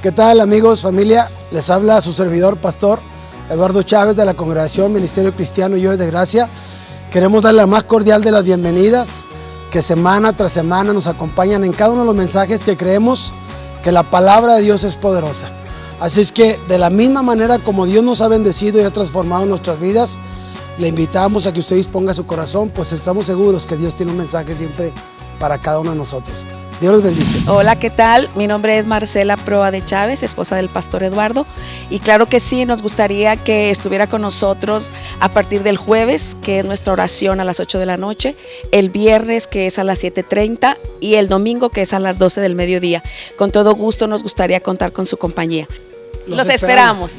¿Qué tal, amigos, familia? Les habla su servidor, pastor Eduardo Chávez, de la Congregación Ministerio Cristiano Llueve de Gracia. Queremos darle la más cordial de las bienvenidas, que semana tras semana nos acompañan en cada uno de los mensajes, que creemos que la palabra de Dios es poderosa. Así es que, de la misma manera como Dios nos ha bendecido y ha transformado nuestras vidas, le invitamos a que usted disponga su corazón, pues estamos seguros que Dios tiene un mensaje siempre para cada uno de nosotros. Dios los bendice. Hola, ¿qué tal? Mi nombre es Marcela Proa de Chávez, esposa del pastor Eduardo. Y claro que sí, nos gustaría que estuviera con nosotros a partir del jueves, que es nuestra oración a las 8 de la noche, el viernes, que es a las 7:30, y el domingo, que es a las 12 del mediodía. Con todo gusto nos gustaría contar con su compañía. Los esperamos.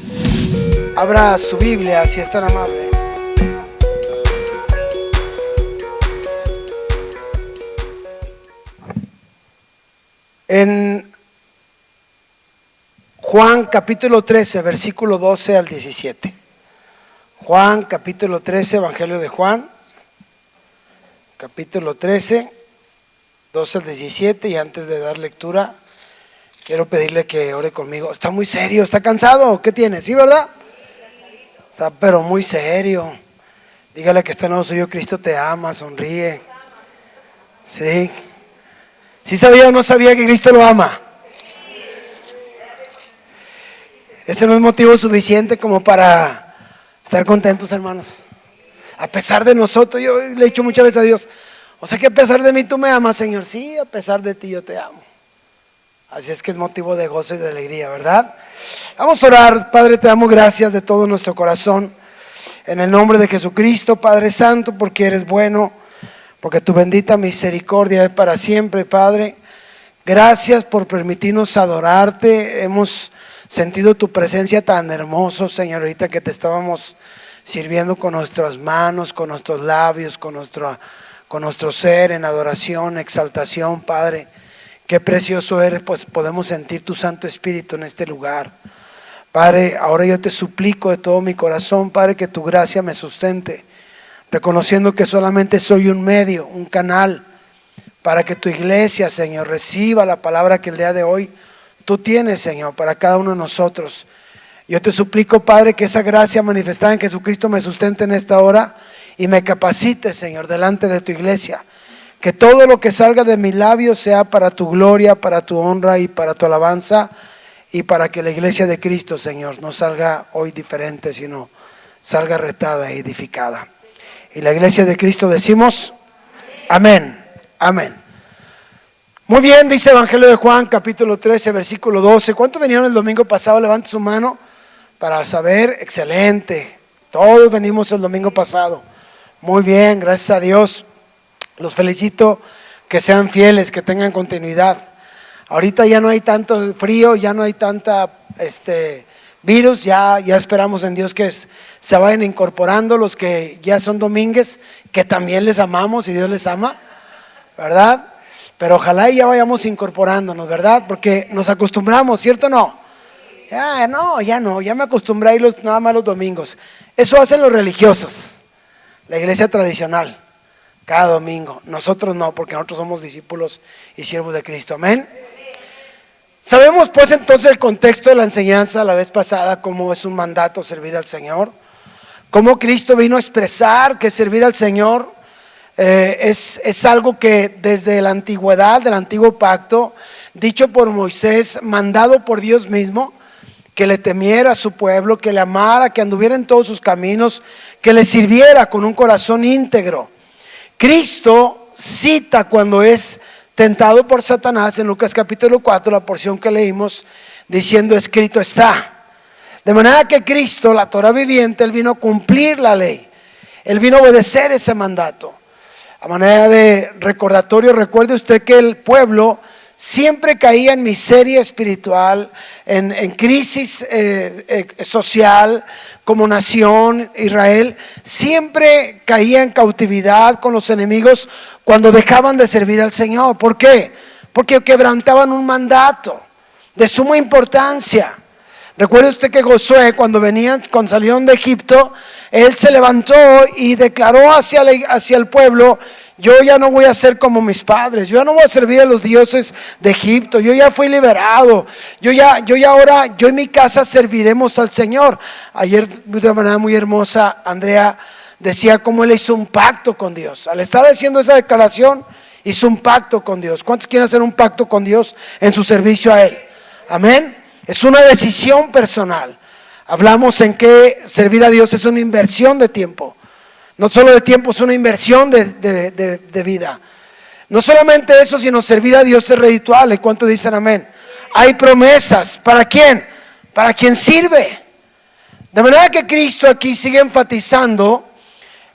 Abra su Biblia, si es tan amable. En Juan capítulo 13, versículo 12 al 17. Juan capítulo 13, Evangelio de Juan, capítulo 13, 12 al 17. Y antes de dar lectura, quiero pedirle que ore conmigo. Está muy serio, ¿está cansado? ¿Qué tiene? ¿Sí, verdad? Está pero muy serio. Dígale que está nuevo suyo, Cristo te ama, sonríe. Sí. ¿Sí sabía o no sabía que Cristo lo ama? Ese no es motivo suficiente como para estar contentos, hermanos. A pesar de nosotros, yo le he dicho muchas veces a Dios, o sea que a pesar de mí tú me amas, Señor. Sí, a pesar de ti yo te amo. Así es que es motivo de gozo y de alegría, ¿verdad? Vamos a orar. Padre, te damos gracias de todo nuestro corazón, en el nombre de Jesucristo, Padre Santo, porque eres bueno, porque tu bendita misericordia es para siempre, Padre. Gracias por permitirnos adorarte. Hemos sentido tu presencia tan hermoso, Señor, ahorita que te estábamos sirviendo con nuestras manos, con nuestros labios, con nuestro ser en adoración, exaltación, Padre. Qué precioso eres, pues podemos sentir tu Santo Espíritu en este lugar. Padre, ahora yo te suplico de todo mi corazón, Padre, que tu gracia me sustente, reconociendo que solamente soy un medio, un canal, para que tu iglesia, Señor, reciba la palabra que el día de hoy tú tienes, Señor, para cada uno de nosotros. Yo te suplico, Padre, que esa gracia manifestada en Jesucristo me sustente en esta hora y me capacite, Señor, delante de tu iglesia. Que todo lo que salga de mis labios sea para tu gloria, para tu honra y para tu alabanza, y para que la iglesia de Cristo, Señor, no salga hoy diferente, sino salga retada y edificada. Y la iglesia de Cristo decimos amén, amén. Muy bien, dice Evangelio de Juan, capítulo 13, versículo 12. ¿Cuántos vinieron el domingo pasado? Levante su mano para saber. Excelente, todos venimos el domingo pasado. Muy bien, gracias a Dios. Los felicito, que sean fieles, que tengan continuidad. Ahorita ya no hay tanto frío, ya no hay tanta virus, ya esperamos en Dios que se vayan incorporando los que ya son domingues, que también les amamos y Dios les ama, ¿verdad? Pero ojalá ya vayamos incorporándonos, ¿verdad? Porque nos acostumbramos, ¿cierto o no? Ya me acostumbré a ir nada más los domingos. Eso hacen los religiosos, la iglesia tradicional, cada domingo. Nosotros no, porque nosotros somos discípulos y siervos de Cristo, amén. Sabemos pues entonces el contexto de la enseñanza la vez pasada, cómo es un mandato servir al Señor, cómo Cristo vino a expresar que servir al Señor es algo que desde la antigüedad, del antiguo pacto, dicho por Moisés, mandado por Dios mismo, que le temiera a su pueblo, que le amara, que anduviera en todos sus caminos, que le sirviera con un corazón íntegro. Cristo cita cuando es tentado por Satanás en Lucas capítulo 4, la porción que leímos, diciendo escrito está. De manera que Cristo, la Torah viviente, Él vino a cumplir la ley. Él vino a obedecer ese mandato. A manera de recordatorio, recuerde usted que el pueblo siempre caía en miseria espiritual, en crisis social, como nación. Israel siempre caía en cautividad con los enemigos cuando dejaban de servir al Señor. ¿Por qué? Porque quebrantaban un mandato de suma importancia. Recuerde usted que Josué, cuando salieron de Egipto, él se levantó y declaró hacia el pueblo yo ya no voy a ser como mis padres, yo ya no voy a servir a los dioses de Egipto, yo ya fui liberado, yo y mi casa serviremos al Señor. Ayer de manera muy hermosa Andrea decía cómo él hizo un pacto con Dios. Al estar haciendo esa declaración, hizo un pacto con Dios. ¿Cuántos quieren hacer un pacto con Dios en su servicio a Él? Amén. Es una decisión personal. Hablamos en que servir a Dios es una inversión de tiempo. No solo de tiempo, es una inversión de vida. No solamente eso, sino servir a Dios es redituable. ¿Cuántos dicen amén? Hay promesas. ¿Para quién? Para quien sirve. De manera que Cristo aquí sigue enfatizando,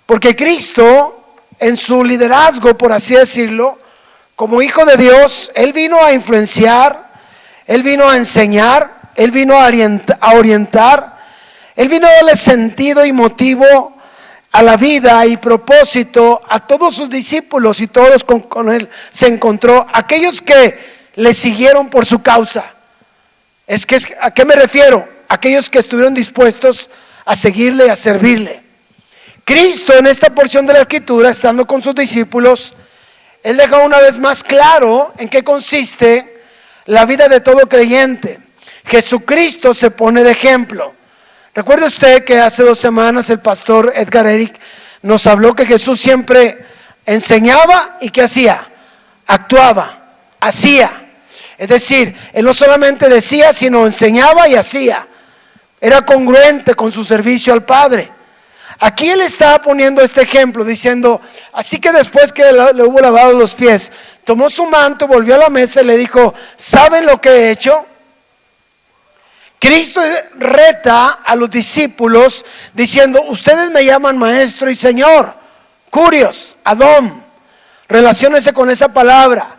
porque Cristo, en su liderazgo, por así decirlo, como hijo de Dios, Él vino a influenciar, Él vino a enseñar, Él vino a orientar, Él vino a darle sentido y motivo a la vida y propósito a todos sus discípulos, y todos con Él se encontró, aquellos que le siguieron por su causa. ¿A qué me refiero? Aquellos que estuvieron dispuestos a seguirle y a servirle. Cristo, en esta porción de la Escritura, estando con sus discípulos, Él deja una vez más claro en qué consiste la vida de todo creyente. Jesucristo se pone de ejemplo. Recuerde usted que hace 2 semanas el pastor Edgar Eric nos habló que Jesús siempre enseñaba y ¿qué hacía? Actuaba, hacía. Es decir, Él no solamente decía, sino enseñaba y hacía. Era congruente con su servicio al Padre. Aquí Él está poniendo este ejemplo diciendo, así que después que le hubo lavado los pies, tomó su manto, volvió a la mesa y le dijo, ¿saben lo que he hecho? Cristo reta a los discípulos diciendo, ustedes me llaman maestro y señor, curios, Adón, relaciónese con esa palabra.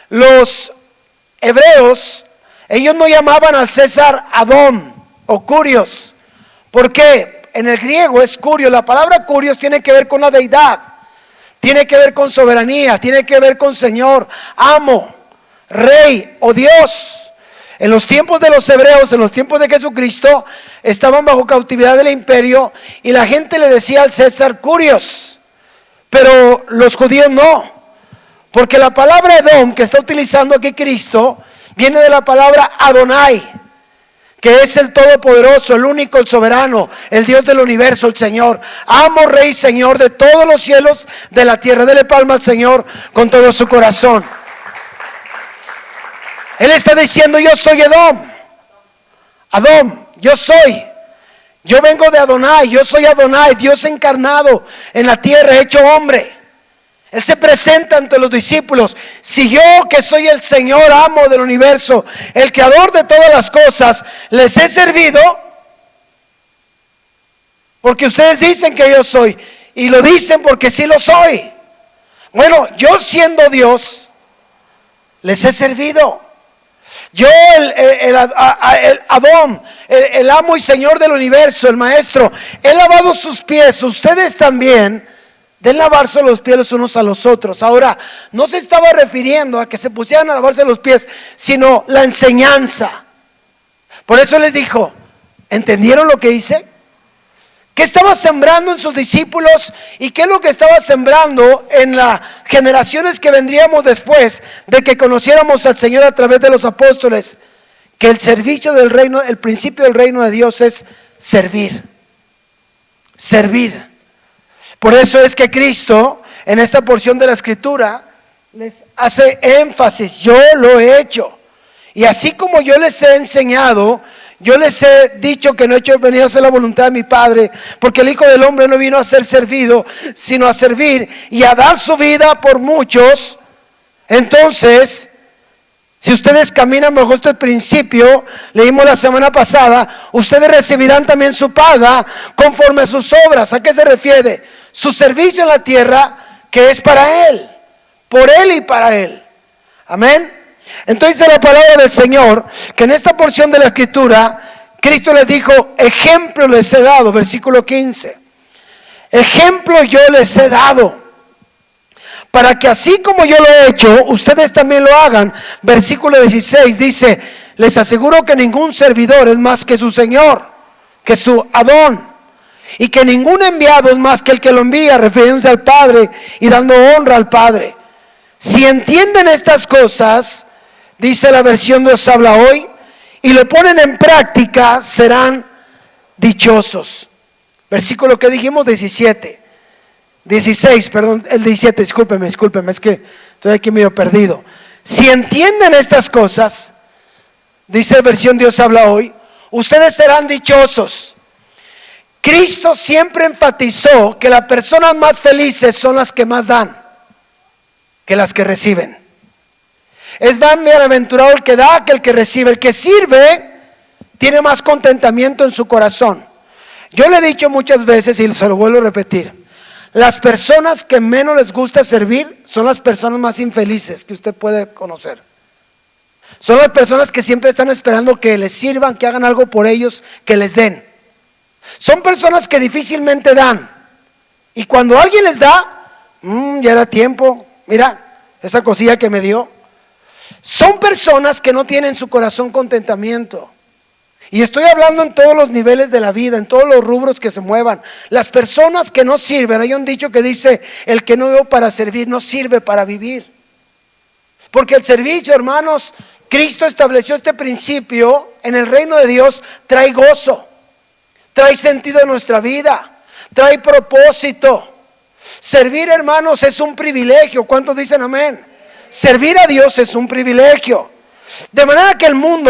Los hebreos, ellos no llamaban al César Adón o curios. ¿Por qué? En el griego es curio. La palabra curios tiene que ver con la deidad, tiene que ver con soberanía, tiene que ver con Señor, amo, Rey o Dios. En los tiempos de los hebreos, en los tiempos de Jesucristo, estaban bajo cautividad del imperio y la gente le decía al César curios, pero los judíos no, porque la palabra Edom que está utilizando aquí Cristo viene de la palabra Adonai, que es el todopoderoso, el único, el soberano, el Dios del universo, el Señor. Amo, Rey, Señor de todos los cielos, de la tierra. Dele palma al Señor con todo su corazón. Él está diciendo, yo soy Edom. Adón, yo soy. Yo vengo de Adonai, yo soy Adonai, Dios encarnado en la tierra, hecho hombre. Él se presenta ante los discípulos. Si yo, que soy el Señor, amo del universo, el creador de todas las cosas, les he servido, porque ustedes dicen que yo soy, y lo dicen porque sí lo soy. Bueno, yo siendo Dios, les he servido. Yo, el Adón, el amo y Señor del universo, el maestro, he lavado sus pies. Ustedes también den lavarse los pies los unos a los otros. Ahora, no se estaba refiriendo a que se pusieran a lavarse los pies, sino la enseñanza. Por eso les dijo, ¿entendieron lo que hice? ¿Qué estaba sembrando en sus discípulos? ¿Y qué es lo que estaba sembrando en las generaciones que vendríamos después de que conociéramos al Señor a través de los apóstoles? Que el servicio del reino, el principio del reino de Dios es servir. Servir. Por eso es que Cristo, en esta porción de la Escritura, les hace énfasis, yo lo he hecho. Y así como yo les he enseñado, yo les he dicho que no he venido a hacer la voluntad de mi Padre, porque el Hijo del Hombre no vino a ser servido, sino a servir y a dar su vida por muchos. Entonces, si ustedes caminan bajo este principio, leímos la semana pasada, ustedes recibirán también su paga conforme a sus obras. ¿A qué se refiere? Su servicio en la tierra, que es para Él, por Él y para Él. Amén. Entonces la palabra del Señor, que en esta porción de la Escritura, Cristo les dijo, ejemplo les he dado, versículo 15. Ejemplo yo les he dado, para que así como yo lo he hecho, ustedes también lo hagan. Versículo 16 dice, les aseguro que ningún servidor es más que su Señor, que su Adón. y que ningún enviado es más que el que lo envía, refiriéndose al Padre y dando honra al Padre. Si entienden estas cosas, dice la versión Dios habla hoy, y lo ponen en práctica, serán dichosos. Versículo que dijimos, 16, perdón, el 17, discúlpeme, es que estoy aquí medio perdido. Si entienden estas cosas, dice versión Dios habla hoy, ustedes serán dichosos. Cristo siempre enfatizó que las personas más felices son las que más dan que las que reciben. Es más bienaventurado el que da que el que recibe. El que sirve tiene más contentamiento en su corazón. Yo le he dicho muchas veces y se lo vuelvo a repetir, las personas que menos les gusta servir son las personas más infelices que usted puede conocer. Son las personas que siempre están esperando que les sirvan, que hagan algo por ellos, que les den. Son personas que difícilmente dan. Y cuando alguien les da, ya era tiempo, mira, esa cosilla que me dio. Son personas que no tienen en su corazón contentamiento. Y estoy hablando en todos los niveles de la vida, en todos los rubros que se muevan. Las personas que no sirven, hay un dicho que dice, el que no vive para servir no sirve para vivir. Porque el servicio, hermanos, Cristo estableció este principio en el reino de Dios, trae gozo, trae sentido en nuestra vida, trae propósito. Servir, hermanos, es un privilegio. ¿Cuántos dicen amén? Servir a Dios es un privilegio. De manera que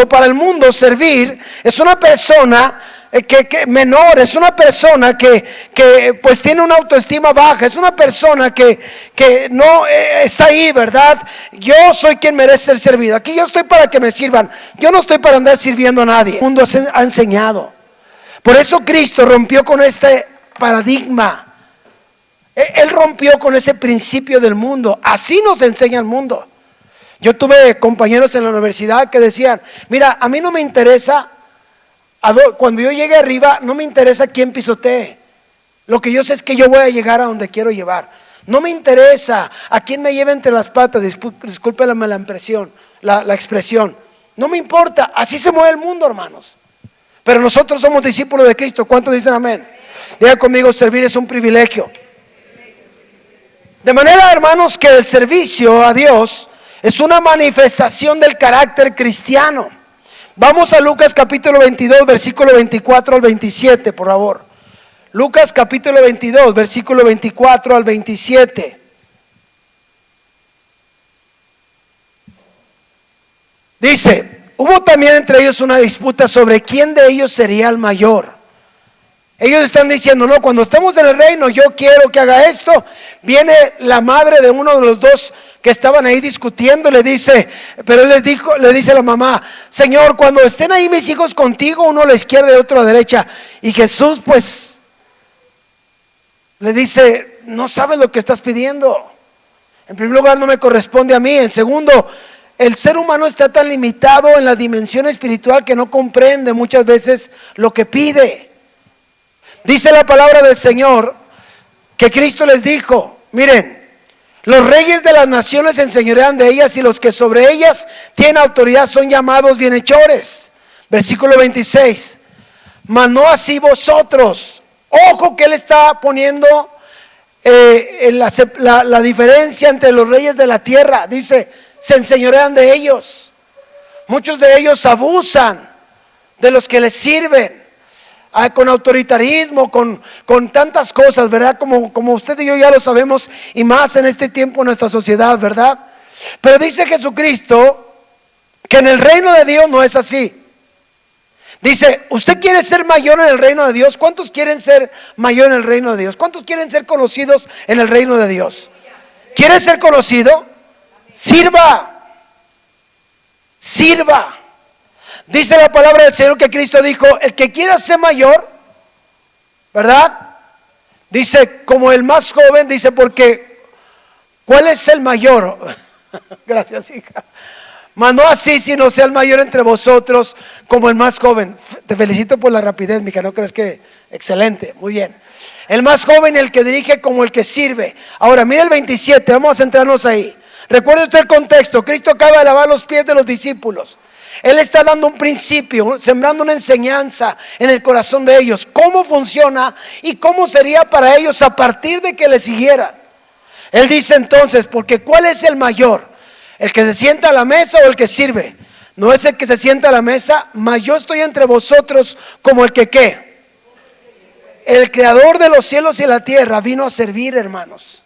para el mundo servir es una persona que menor, es una persona que pues tiene una autoestima baja, es una persona que no está ahí, ¿verdad? Yo soy quien merece ser servido. Aquí yo estoy para que me sirvan. Yo no estoy para andar sirviendo a nadie. El mundo ha enseñado. Por eso Cristo rompió con este paradigma. Él rompió con ese principio del mundo. Así nos enseña el mundo. Yo tuve compañeros en la universidad que decían, mira, a mí no me interesa, cuando yo llegue arriba, no me interesa quién pisotee. Lo que yo sé es que yo voy a llegar a donde quiero llevar. No me interesa a quién me lleve entre las patas, discúlpeme la expresión. No me importa, así se mueve el mundo, hermanos. Pero nosotros somos discípulos de Cristo. ¿Cuántos dicen amén? Diga conmigo, servir es un privilegio. De manera, hermanos, que el servicio a Dios es una manifestación del carácter cristiano. Vamos a Lucas capítulo 22, versículo 24 al 27, por favor. Lucas capítulo 22, versículo 24 al 27. Dice, hubo también entre ellos una disputa sobre quién de ellos sería el mayor. Ellos están diciendo, no, cuando estemos en el reino, yo quiero que haga esto. Viene la madre de uno de los dos que estaban ahí discutiendo, le dice, pero le dice la mamá, Señor, cuando estén ahí mis hijos contigo, uno a la izquierda y otro a la derecha. Y Jesús pues le dice, no sabes lo que estás pidiendo. En primer lugar, no me corresponde a mí. En segundo, el ser humano está tan limitado en la dimensión espiritual que no comprende muchas veces lo que pide. Dice la palabra del Señor que Cristo les dijo, miren, los reyes de las naciones se enseñorean de ellas y los que sobre ellas tienen autoridad son llamados bienhechores. Versículo 26, mas no así vosotros. Ojo que él está poniendo la diferencia entre los reyes de la tierra. Dice, se enseñorean de ellos. Muchos de ellos abusan de los que les sirven. Con autoritarismo, con tantas cosas, ¿verdad? Como usted y yo ya lo sabemos, y más en este tiempo en nuestra sociedad, ¿verdad? Pero dice Jesucristo que en el reino de Dios no es así. Dice, ¿usted quiere ser mayor en el reino de Dios? ¿Cuántos quieren ser mayor en el reino de Dios? ¿Cuántos quieren ser conocidos en el reino de Dios? ¿Quiere ser conocido? Sirva. Sirva. Dice la palabra del Señor que Cristo dijo, el que quiera ser mayor, ¿verdad? Dice, como el más joven, dice, porque ¿cuál es el mayor? Gracias, hija. Mas no así, sino sea el mayor entre vosotros como el más joven. Te felicito por la rapidez, mija, ¿no crees que? Excelente, muy bien. El más joven, el que dirige como el que sirve. Ahora, mira el 27, vamos a centrarnos ahí. Recuerde usted el contexto, Cristo acaba de lavar los pies de los discípulos. Él está dando un principio, sembrando una enseñanza en el corazón de ellos. Cómo funciona y cómo sería para ellos a partir de que le siguieran. Él dice entonces, porque ¿cuál es el mayor? ¿El que se sienta a la mesa o el que sirve? No es el que se sienta a la mesa, mas yo estoy entre vosotros como el que ¿qué? El creador de los cielos y la tierra vino a servir, hermanos.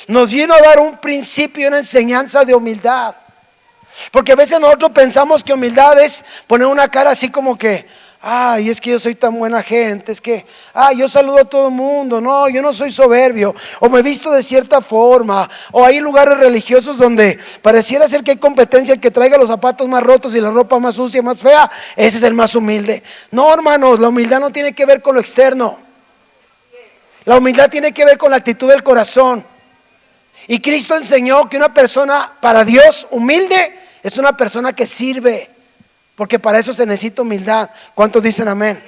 Nos vino a dar un principio, una enseñanza de humildad. Porque a veces nosotros pensamos que humildad es poner una cara así como que, ay, es que yo soy tan buena gente, es que, yo saludo a todo el mundo, no, yo no soy soberbio, o me visto de cierta forma, o hay lugares religiosos donde pareciera ser que hay competencia, el que traiga los zapatos más rotos y la ropa más sucia, más fea, ese es el más humilde. No, hermanos, la humildad no tiene que ver con lo externo, la humildad tiene que ver con la actitud del corazón. Y Cristo enseñó que una persona para Dios humilde es una persona que sirve, porque para eso se necesita humildad. ¿Cuántos dicen amén?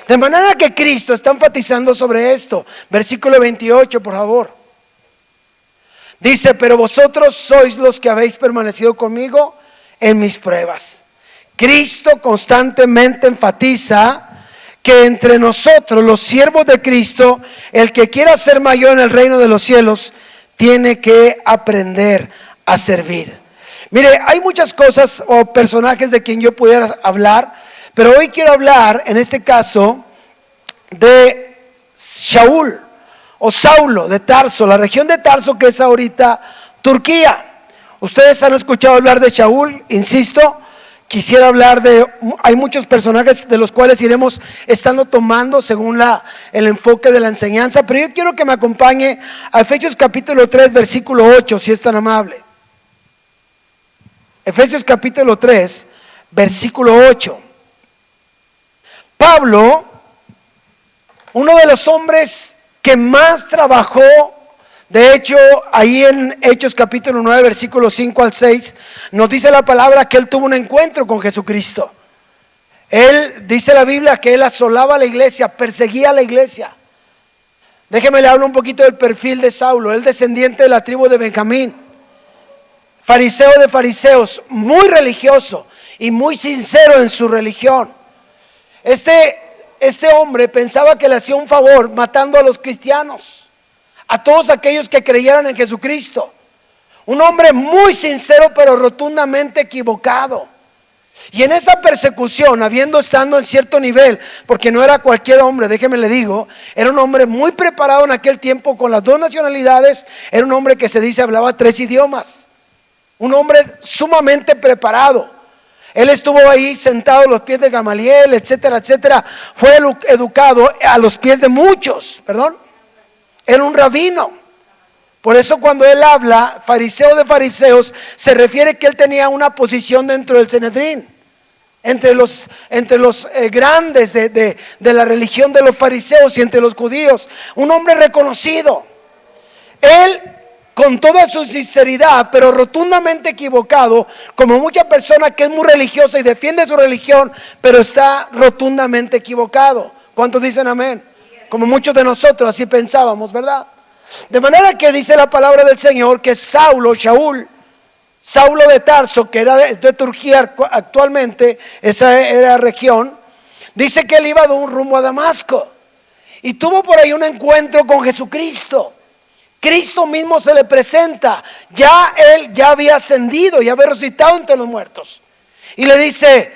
De manera que Cristo está enfatizando sobre esto. Versículo 28, por favor. Dice, pero vosotros sois los que habéis permanecido conmigo en mis pruebas. Cristo constantemente enfatiza que entre nosotros, los siervos de Cristo, el que quiera ser mayor en el reino de los cielos, tiene que aprender a servir. Mire, hay muchas cosas o personajes de quien yo pudiera hablar, pero hoy quiero hablar, en este caso, de Shaul o Saulo de Tarso, la región de Tarso que es ahorita Turquía. Ustedes han escuchado hablar de Shaul, insisto, quisiera hablar hay muchos personajes de los cuales iremos estando tomando según el enfoque de la enseñanza, pero yo quiero que me acompañe a Efesios capítulo 3, versículo 8, si es tan amable. Efesios capítulo 3, versículo 8. Pablo, uno de los hombres que más trabajó, de hecho, ahí en Hechos capítulo 9, versículo 5 al 6, nos dice la palabra que él tuvo un encuentro con Jesucristo. Él, dice la Biblia, que él asolaba a la iglesia, perseguía a la iglesia. Déjeme le hablo un poquito del perfil de Saulo. Él descendiente de la tribu de Benjamín, fariseo de fariseos, muy religioso y muy sincero en su religión. Este hombre pensaba que le hacía un favor matando a los cristianos, a todos aquellos que creyeran en Jesucristo. Un hombre muy sincero pero rotundamente equivocado. Y en esa persecución, estando en cierto nivel, porque no era cualquier hombre, déjeme le digo, era un hombre muy preparado en aquel tiempo con las dos nacionalidades, era un hombre que se dice hablaba 3 idiomas. Un hombre sumamente preparado. Él estuvo ahí sentado a los pies de Gamaliel, etcétera, etcétera. Fue educado a los pies de muchos, Era un rabino. Por eso cuando él habla, fariseo de fariseos, se refiere que él tenía una posición dentro del Sanedrín. Entre los grandes de la religión de los fariseos y entre los judíos. Un hombre reconocido. Él, con toda su sinceridad, pero rotundamente equivocado, como mucha persona que es muy religiosa y defiende su religión, pero está rotundamente equivocado. ¿Cuántos dicen amén? Como muchos de nosotros así pensábamos, ¿verdad? De manera que dice la palabra del Señor que Saulo de Tarso, que era de Turquía actualmente, esa era la región, dice que él iba de un rumbo a Damasco y tuvo por ahí un encuentro con Jesucristo. Cristo mismo se le presenta, él ya había ascendido, ya había resucitado entre los muertos. Y le dice,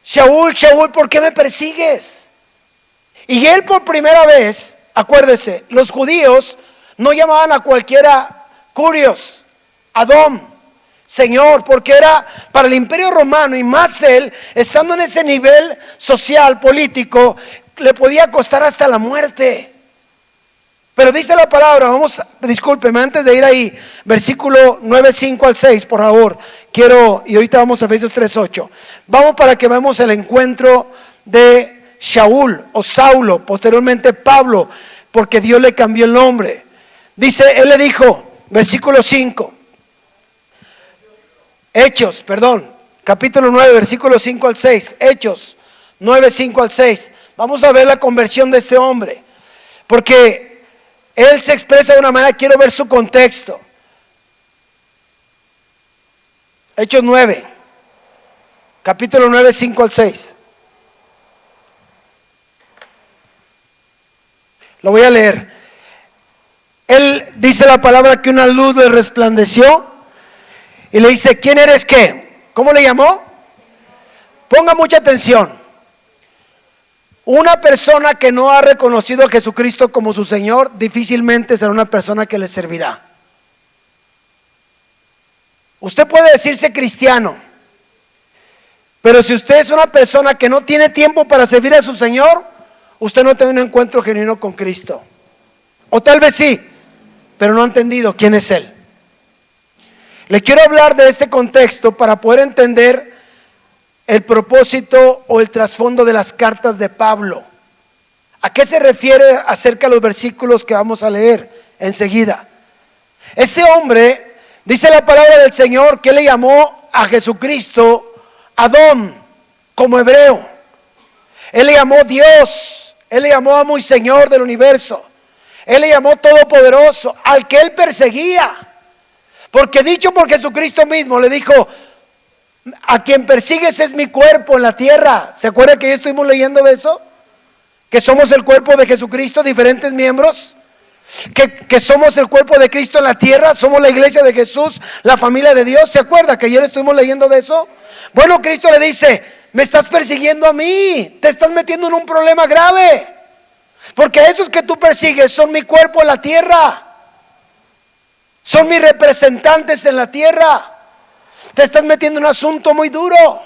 Shaul, Shaul, ¿por qué me persigues? Y él por primera vez, acuérdese, los judíos no llamaban a cualquiera Curios, Adón, Señor, porque era para el imperio romano y más él, estando en ese nivel social, político, le podía costar hasta la muerte. Pero dice la palabra, discúlpeme, antes de ir ahí, versículo 9, 5 al 6, por favor, y ahorita vamos a Efesios 3, 8. Vamos para que veamos el encuentro de Shaul o Saulo, posteriormente Pablo, porque Dios le cambió el nombre. Dice, él le dijo, versículo 5, capítulo 9, versículo 5 al 6, Hechos 9, 5 al 6. Vamos a ver la conversión de este hombre, porque él se expresa de una manera, quiero ver su contexto. Hechos 9. capítulo 9, 5 al 6. Lo voy a leer. Él dice la palabra que una luz le resplandeció y le dice, ¿quién eres qué? ¿Cómo le llamó? Ponga mucha atención. Una persona que no ha reconocido a Jesucristo como su Señor, difícilmente será una persona que le servirá. Usted puede decirse cristiano, pero si usted es una persona que no tiene tiempo para servir a su Señor, usted no tiene un encuentro genuino con Cristo. O tal vez sí, pero no ha entendido quién es Él. Le quiero hablar de este contexto para poder entender el propósito o el trasfondo de las cartas de Pablo. ¿A qué se refiere acerca de los versículos que vamos a leer enseguida? Este hombre, dice la palabra del Señor, que le llamó a Jesucristo Adón, como hebreo. Él le llamó Dios, él le llamó amo y Señor del universo. Él le llamó Todopoderoso, al que él perseguía. Porque dicho por Jesucristo mismo, le dijo, a quien persigues es mi cuerpo en la tierra. ¿Se acuerda que ya estuvimos leyendo de eso? Que somos el cuerpo de Jesucristo, diferentes miembros. Que somos el cuerpo de Cristo en la tierra, somos la iglesia de Jesús, la familia de Dios. ¿Se acuerda que ayer estuvimos leyendo de eso? Bueno, Cristo le dice, me estás persiguiendo a mí, te estás metiendo en un problema grave, porque esos que tú persigues son mi cuerpo en la tierra, son mis representantes en la tierra. Te estás metiendo en un asunto muy duro.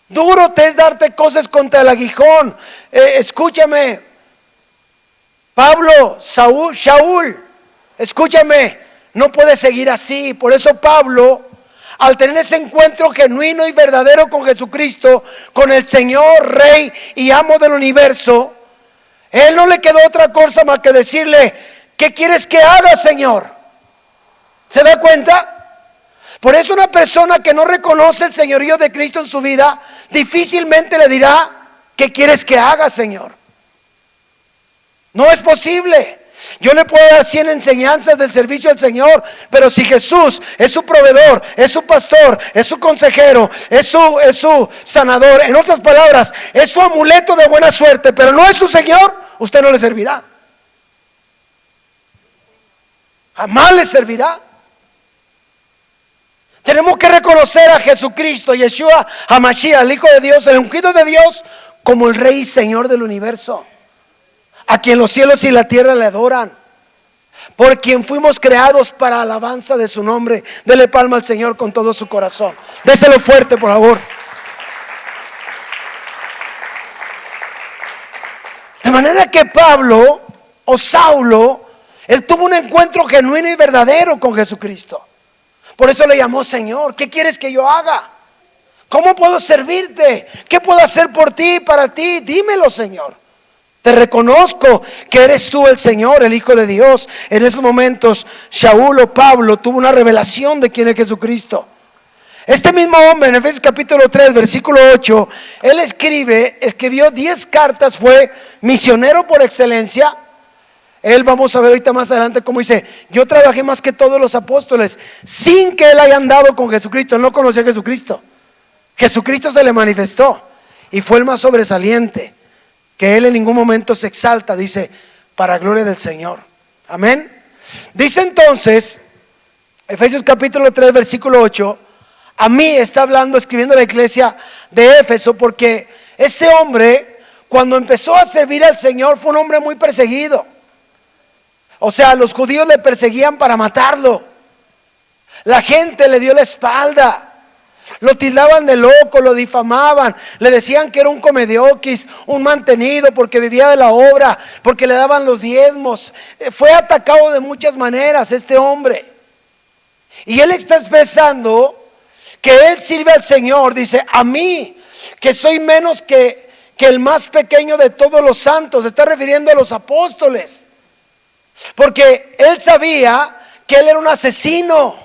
Duro te es darte cosas contra el aguijón. Escúchame, Pablo, Shaul, escúchame, no puedes seguir así. Por eso Pablo, al tener ese encuentro genuino y verdadero con Jesucristo, con el Señor, Rey y Amo del universo, él no le quedó otra cosa más que decirle, ¿qué quieres que haga, Señor? ¿Se da cuenta? Por eso una persona que no reconoce el señorío de Cristo en su vida, difícilmente le dirá, ¿qué quieres que haga, Señor? No es posible. Yo le puedo dar 100 enseñanzas del servicio al Señor, pero si Jesús es su proveedor, es su pastor, es su consejero, es su sanador, en otras palabras, es su amuleto de buena suerte, pero no es su Señor, usted no le servirá. Jamás le servirá. Tenemos que reconocer a Jesucristo, Yeshua HaMashiach, el Hijo de Dios, el ungido de Dios, como el Rey y Señor del universo, a quien los cielos y la tierra le adoran, por quien fuimos creados para alabanza de su nombre. Dele palma al Señor con todo su corazón. Déselo fuerte, por favor. De manera que Pablo o Saulo, él tuvo un encuentro genuino y verdadero con Jesucristo. Por eso le llamó Señor. ¿Qué quieres que yo haga? ¿Cómo puedo servirte? ¿Qué puedo hacer por ti, para ti? Dímelo, Señor. Te reconozco que eres tú el Señor, el Hijo de Dios. En esos momentos, Shaul o Pablo tuvo una revelación de quién es Jesucristo. Este mismo hombre, en Efesios capítulo 3, versículo 8, él escribió 10 cartas, fue misionero por excelencia. Él, vamos a ver ahorita más adelante cómo dice, yo trabajé más que todos los apóstoles, sin que él haya andado con Jesucristo. Él no conocía a Jesucristo. Jesucristo se le manifestó y fue el más sobresaliente, que él en ningún momento se exalta, dice, para gloria del Señor. Amén. Dice entonces, Efesios capítulo 3, versículo 8, a mí está hablando, escribiendo a la iglesia de Éfeso, porque este hombre, cuando empezó a servir al Señor, fue un hombre muy perseguido. O sea, los judíos le perseguían para matarlo. La gente le dio la espalda. Lo tildaban de loco, lo difamaban. Le decían que era un comedioquis, un mantenido porque vivía de la obra, porque le daban los diezmos. Fue atacado de muchas maneras este hombre. Y él está expresando que él sirve al Señor. Dice, a mí, que soy menos que el más pequeño de todos los santos. Se está refiriendo a los apóstoles. Porque él sabía que él era un asesino,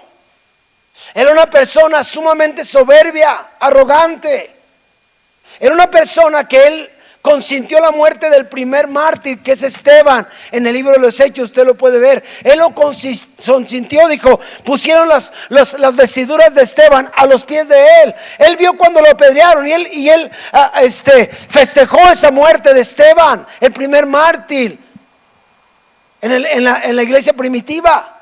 era una persona sumamente soberbia, arrogante, era una persona que él consintió la muerte del primer mártir, que es Esteban. En el libro de los Hechos usted lo puede ver. Él lo consintió, dijo, pusieron las vestiduras de Esteban a los pies de él. Él vio cuando lo apedrearon y él festejó esa muerte de Esteban, el primer mártir, en la iglesia primitiva.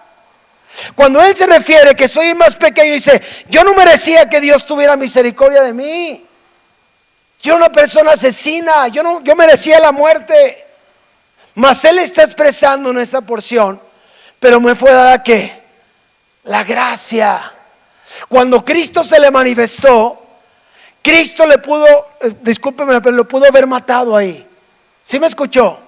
Cuando él se refiere que soy el más pequeño, dice, yo no merecía que Dios tuviera misericordia de mí. Yo era una persona asesina, yo merecía la muerte. Mas él está expresando en esta porción, pero me fue dada ¿qué? La gracia. Cuando Cristo se le manifestó, Cristo le pudo, discúlpeme, pero lo pudo haber matado ahí. ¿Sí me escuchó?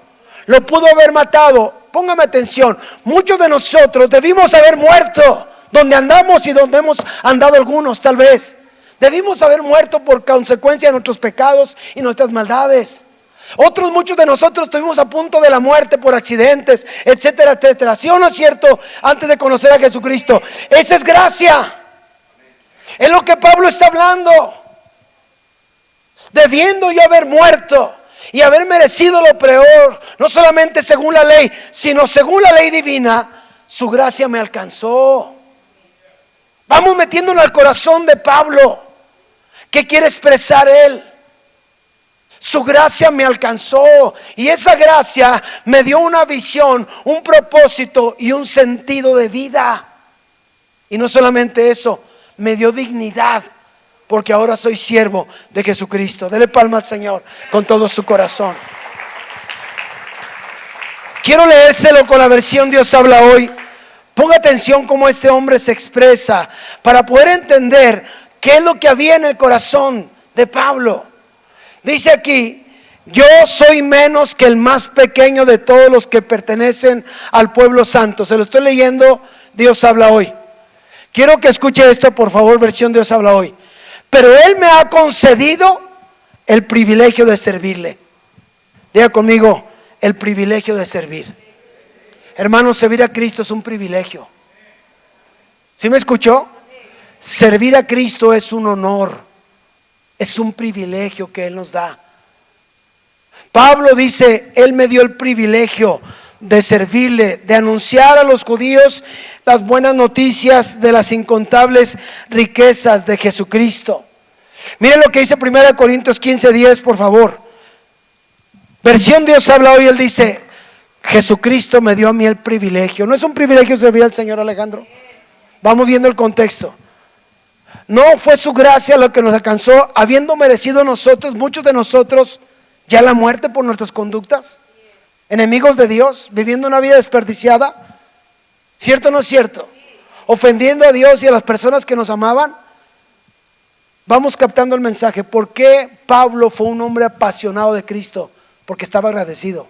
Lo pudo haber matado. Póngame atención, muchos de nosotros debimos haber muerto donde andamos y donde hemos andado algunos tal vez. Debimos haber muerto por consecuencia de nuestros pecados y nuestras maldades. Muchos de nosotros estuvimos a punto de la muerte por accidentes, etcétera, etcétera. ¿Sí o no es cierto? Antes de conocer a Jesucristo. Esa es gracia. Es lo que Pablo está hablando. Debiendo yo haber muerto y haber merecido lo peor, no solamente según la ley, sino según la ley divina, su gracia me alcanzó. Vamos metiéndonos al corazón de Pablo. ¿Qué quiere expresar él? Su gracia me alcanzó y esa gracia me dio una visión, un propósito y un sentido de vida. Y no solamente eso, me dio dignidad, porque ahora soy siervo de Jesucristo. Dele palma al Señor con todo su corazón. Quiero leérselo con la versión Dios habla hoy. Ponga atención cómo este hombre se expresa para poder entender qué es lo que había en el corazón de Pablo. Dice aquí, yo soy menos que el más pequeño de todos los que pertenecen al pueblo santo. Se lo estoy leyendo, Dios habla hoy. Quiero que escuche esto, por favor, versión Dios habla hoy. Pero Él me ha concedido el privilegio de servirle. Diga conmigo, el privilegio de servir. Hermanos, servir a Cristo es un privilegio. ¿Sí me escuchó? Servir a Cristo es un honor, es un privilegio que Él nos da. Pablo dice, Él me dio el privilegio de servirle, de anunciar a los judíos las buenas noticias de las incontables riquezas de Jesucristo. Miren lo que dice 1 Corintios 15:10, por favor. Versión Dios habla hoy, Él dice, Jesucristo me dio a mí el privilegio. ¿No es un privilegio servir al Señor, Alejandro? Vamos viendo el contexto. No fue su gracia lo que nos alcanzó, habiendo merecido nosotros, muchos de nosotros, ya la muerte por nuestras conductas, enemigos de Dios, viviendo una vida desperdiciada. ¿Cierto o no es cierto? Ofendiendo a Dios y a las personas que nos amaban. Vamos captando el mensaje. ¿Por qué Pablo fue un hombre apasionado de Cristo? Porque estaba agradecido.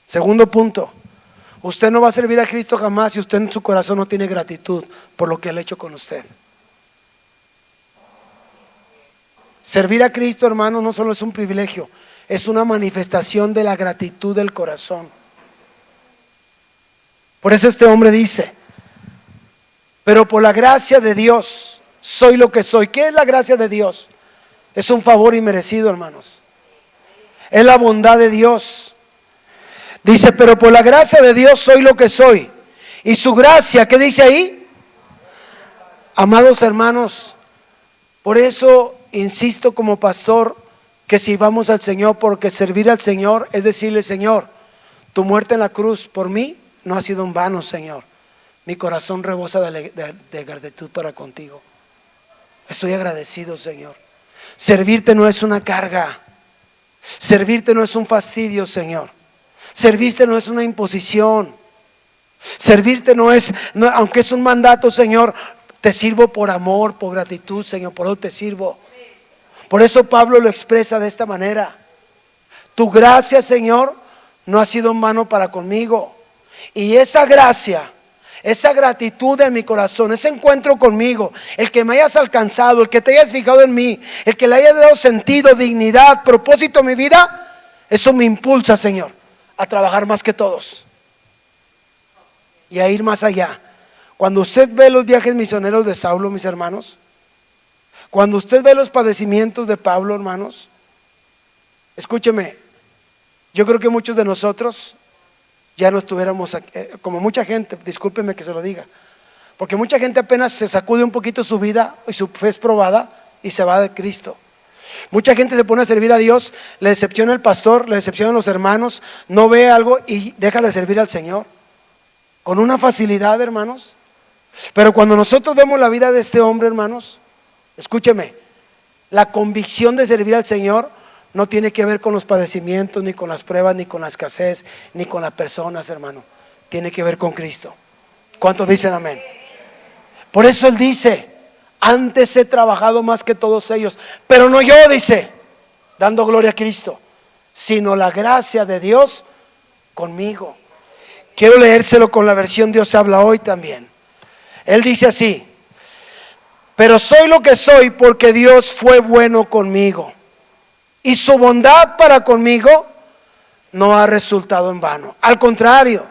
Segundo punto. Usted no va a servir a Cristo jamás si usted en su corazón no tiene gratitud por lo que Él ha hecho con usted. Servir a Cristo, hermano, no solo es un privilegio, es una manifestación de la gratitud del corazón. Por eso este hombre dice, pero por la gracia de Dios soy lo que soy. ¿Qué es la gracia de Dios? Es un favor inmerecido, hermanos. Es la bondad de Dios. Dice, pero por la gracia de Dios soy lo que soy. Y su gracia, ¿qué dice ahí? Amados hermanos, por eso insisto como pastor que sirvamos al Señor, porque servir al Señor es decirle, Señor, tu muerte en la cruz por mí no ha sido en vano, Señor. Mi corazón rebosa de gratitud para contigo. Estoy agradecido, Señor. Servirte no es una carga. Servirte no es un fastidio, Señor. Servirte no es una imposición. Servirte no es, aunque es un mandato, Señor, te sirvo por amor, por gratitud, Señor, por eso te sirvo. Por eso Pablo lo expresa de esta manera. Tu gracia, Señor, no ha sido en vano para conmigo. Y esa gracia, esa gratitud en mi corazón, ese encuentro conmigo, el que me hayas alcanzado, el que te hayas fijado en mí, el que le hayas dado sentido, dignidad, propósito a mi vida, eso me impulsa, Señor, a trabajar más que todos y a ir más allá. Cuando usted ve los viajes misioneros de Saulo, mis hermanos, cuando usted ve los padecimientos de Pablo, hermanos, Escúcheme, yo creo que muchos de nosotros ya no estuviéramos como mucha gente, discúlpeme que se lo diga, porque mucha gente apenas se sacude un poquito su vida y su fe es probada y se va de Cristo. Mucha gente se pone a servir a Dios, le decepciona el pastor, le decepcionan los hermanos, no ve algo y deja de servir al Señor con una facilidad, hermanos. Pero cuando nosotros vemos la vida de este hombre, hermanos, escúcheme, la convicción de servir al Señor no tiene que ver con los padecimientos, ni con las pruebas, ni con la escasez, ni con las personas, hermano. Tiene que ver con Cristo. ¿Cuántos dicen amén? Por eso Él dice: antes he trabajado más que todos ellos, pero no yo, dice, dando gloria a Cristo, sino la gracia de Dios conmigo. Quiero leérselo con la versión Dios habla hoy también. Él dice así: pero soy lo que soy porque Dios fue bueno conmigo, y su bondad para conmigo no ha resultado en vano. Al contrario,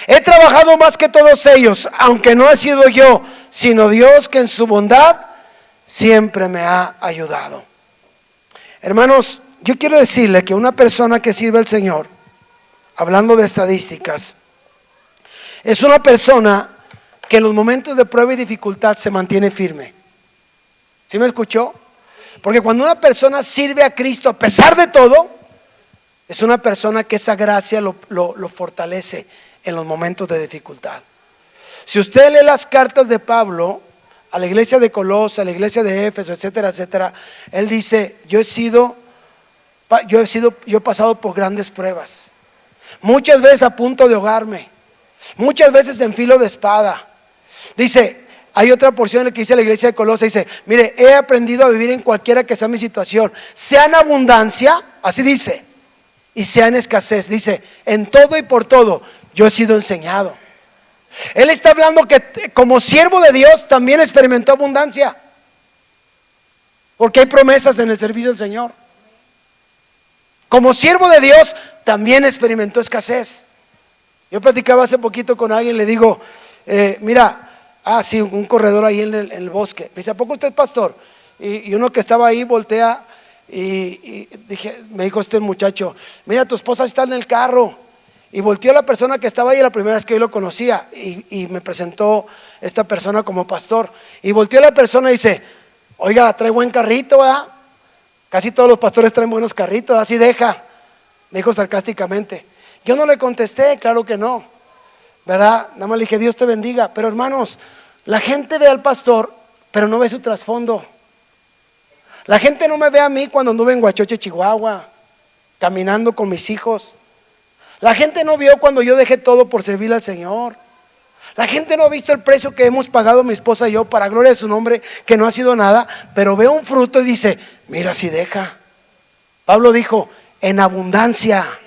he trabajado más que todos ellos, aunque no he sido yo, sino Dios, que en su bondad siempre me ha ayudado. Hermanos, yo quiero decirle que una persona que sirve al Señor, hablando de estadísticas, es una persona que en los momentos de prueba y dificultad se mantiene firme. ¿Sí me escuchó? Porque cuando una persona sirve a Cristo a pesar de todo, es una persona que esa gracia lo fortalece en los momentos de dificultad. Si usted lee las cartas de Pablo a la iglesia de Colosas, a la iglesia de Éfeso, etcétera, etcétera, él dice: yo he pasado por grandes pruebas, muchas veces a punto de ahogarme, muchas veces en filo de espada. Dice, hay otra porción en la que dice la iglesia de Colosas, dice: mire, he aprendido a vivir en cualquiera que sea mi situación, sea en abundancia, así dice, y sea en escasez. Dice, en todo y por todo yo he sido enseñado. Él está hablando que como siervo de Dios también experimentó abundancia, porque hay promesas en el servicio del Señor. Como siervo de Dios también experimentó escasez. Yo platicaba hace poquito con alguien, le digo, mira, sí, un corredor ahí en el bosque. Me dice: ¿a poco usted es pastor? Y uno que estaba ahí voltea y me dijo este muchacho: mira, tu esposa está en el carro. Y volteó la persona que estaba ahí, la primera vez que yo lo conocía, y me presentó esta persona como pastor. Y volteó la persona y dice: oiga, trae buen carrito, ¿verdad? Casi todos los pastores traen buenos carritos, así deja. Me dijo sarcásticamente. Yo no le contesté, claro que no, ¿verdad? Nada más le dije: Dios te bendiga. Pero hermanos, la gente ve al pastor, pero no ve su trasfondo. La gente no me ve a mí cuando anduve en Huachoche, Chihuahua, caminando con mis hijos. La gente no vio cuando yo dejé todo por servir al Señor. La gente no ha visto el precio que hemos pagado mi esposa y yo para gloria de su nombre, que no ha sido nada, pero ve un fruto y dice: mira si deja. Pablo dijo: en abundancia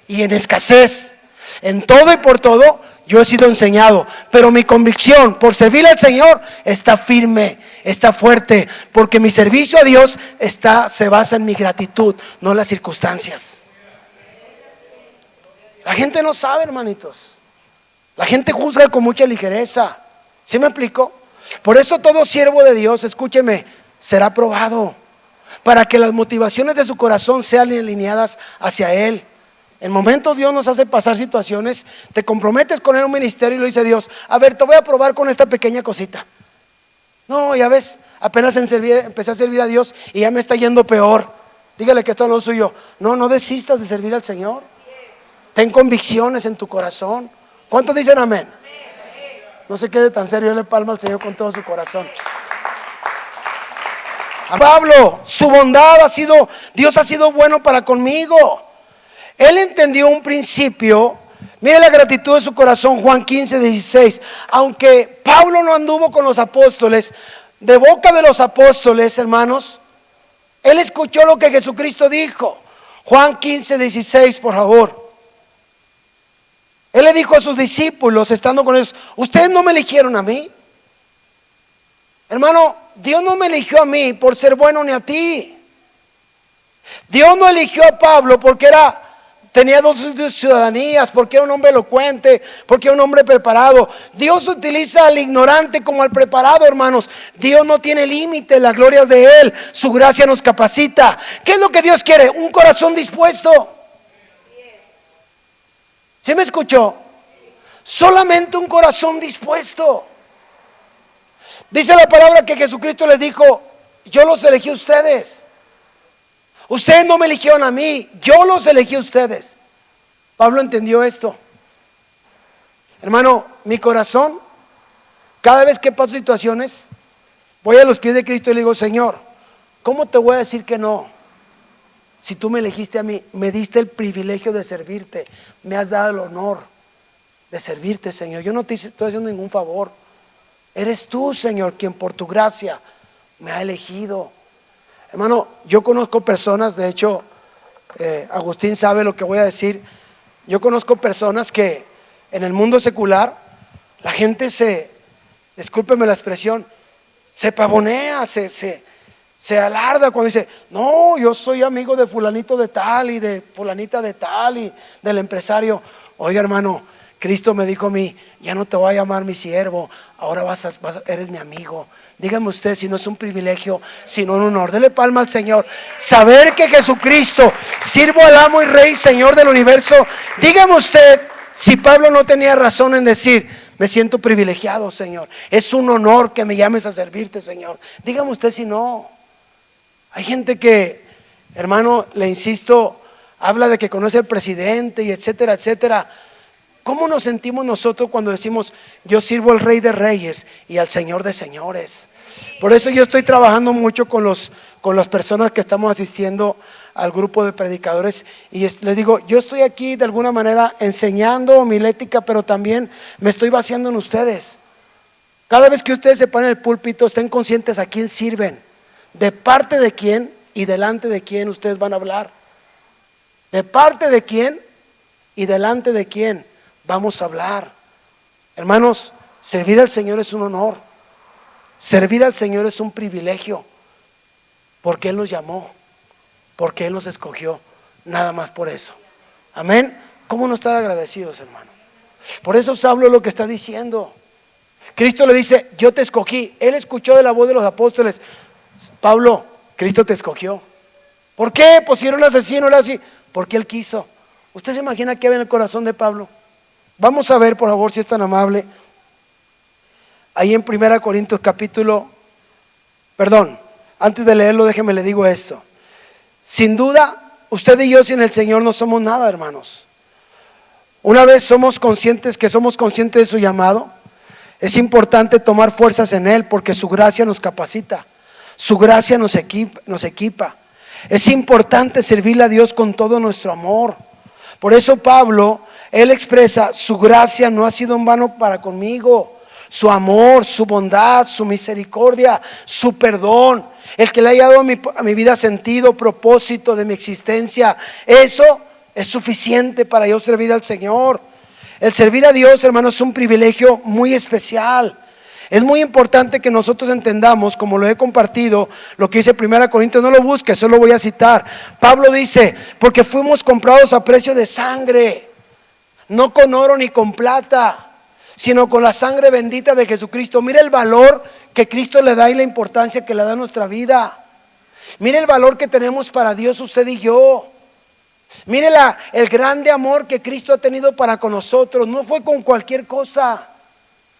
y en escasez, en todo y por todo yo he sido enseñado, pero mi convicción por servir al Señor está firme, está fuerte, porque mi servicio a Dios se basa en mi gratitud, no en las circunstancias. La gente no sabe, hermanitos. La gente juzga con mucha ligereza. ¿Sí me explico? Por eso todo siervo de Dios, escúcheme, será probado, para que las motivaciones de su corazón sean alineadas hacia Él. En momentos Dios nos hace pasar situaciones, te comprometes con Él en un ministerio y lo dice Dios: a ver, te voy a probar con esta pequeña cosita. No, ya ves, apenas empecé a servir a Dios y ya me está yendo peor. Dígale que esto no es suyo. No desistas de servir al Señor. Ten convicciones en tu corazón. ¿Cuántos dicen amén? No se quede tan serio, le palma al Señor con todo su corazón. A Pablo, su bondad Dios ha sido bueno para conmigo. Él entendió un principio. Mire la gratitud de su corazón, Juan 15:16. Aunque Pablo no anduvo con los apóstoles, de boca de los apóstoles, hermanos, él escuchó lo que Jesucristo dijo. Juan 15:16, por favor. Él le dijo a sus discípulos, estando con ellos: ustedes no me eligieron a mí. Hermano, Dios no me eligió a mí por ser bueno ni a ti. Dios no eligió a Pablo porque era tenía dos ciudadanías, porque era un hombre elocuente, porque era un hombre preparado. Dios utiliza al ignorante como al preparado, hermanos. Dios no tiene límite, las glorias de Él, su gracia nos capacita. ¿Qué es lo que Dios quiere? Un corazón dispuesto. ¿Sí me escuchó? Solamente un corazón dispuesto. Dice la palabra que Jesucristo les dijo: yo los elegí a ustedes. Ustedes no me eligieron a mí, yo los elegí a ustedes. Pablo entendió esto. Hermano, mi corazón, cada vez que paso situaciones, voy a los pies de Cristo y le digo: Señor, ¿cómo te voy a decir que no? Si tú me elegiste a mí, me diste el privilegio de servirte, me has dado el honor de servirte, Señor. Yo no te estoy haciendo ningún favor. Eres tú, Señor, quien por tu gracia me ha elegido. Hermano, yo conozco personas, de hecho, Agustín sabe lo que voy a decir. Yo conozco personas que en el mundo secular, la gente discúlpeme la expresión, se pavonea, se alarda cuando dice: no, yo soy amigo de fulanito de tal y de fulanita de tal y del empresario. Oiga, hermano, Cristo me dijo a mí: ya no te voy a llamar mi siervo, ahora eres mi amigo. Dígame usted si no es un privilegio, sino un honor. Dele palma al Señor. Saber que Jesucristo, sirvo al amo y rey, Señor del universo. Dígame usted si Pablo no tenía razón en decir: me siento privilegiado, Señor. Es un honor que me llames a servirte, Señor. Dígame usted si no. Hay gente que, hermano, le insisto, habla de que conoce al presidente y etcétera, etcétera. ¿Cómo nos sentimos nosotros cuando decimos: yo sirvo al Rey de Reyes y al Señor de Señores? Por eso yo estoy trabajando mucho con las personas que estamos asistiendo al grupo de predicadores, y les digo: yo estoy aquí de alguna manera enseñando homilética, pero también me estoy vaciando en ustedes. Cada vez que ustedes se ponen en el púlpito, estén conscientes a quién sirven, de parte de quién y delante de quién ustedes van a hablar. De parte de quién y delante de quién vamos a hablar. Hermanos, servir al Señor es un honor. Servir al Señor es un privilegio, porque Él nos llamó, porque Él nos escogió, nada más por eso. Amén. ¿Cómo no estar agradecidos, hermano? Por eso Pablo lo que está diciendo. Cristo le dice: yo te escogí. Él escuchó de la voz de los apóstoles: Pablo, Cristo te escogió. ¿Por qué? Pues si era un asesino, era así. Porque Él quiso. ¿Usted se imagina qué había en el corazón de Pablo? Vamos a ver, por favor, si es tan amable, ahí en 1 Corintios antes de leerlo, déjeme le digo esto. Sin duda, usted y yo sin el Señor no somos nada, hermanos. Una vez somos conscientes de su llamado, es importante tomar fuerzas en Él, porque su gracia nos capacita, su gracia nos equipa. Es importante servirle a Dios con todo nuestro amor. Por eso Pablo, él expresa: su gracia no ha sido en vano para conmigo. Su amor, su bondad, su misericordia, su perdón, el que le haya dado a mi vida sentido, propósito de mi existencia, eso es suficiente para yo servir al Señor. El servir a Dios, hermanos, es un privilegio muy especial. Es muy importante que nosotros entendamos, como lo he compartido, lo que dice 1 Corintios, no lo busques, solo voy a citar. Pablo dice: porque fuimos comprados a precio de sangre, no con oro ni con plata, sino con la sangre bendita de Jesucristo. Mire el valor que Cristo le da y la importancia que le da a nuestra vida. Mire el valor que tenemos para Dios usted y yo. Mire el grande amor que Cristo ha tenido para con nosotros. No fue con cualquier cosa.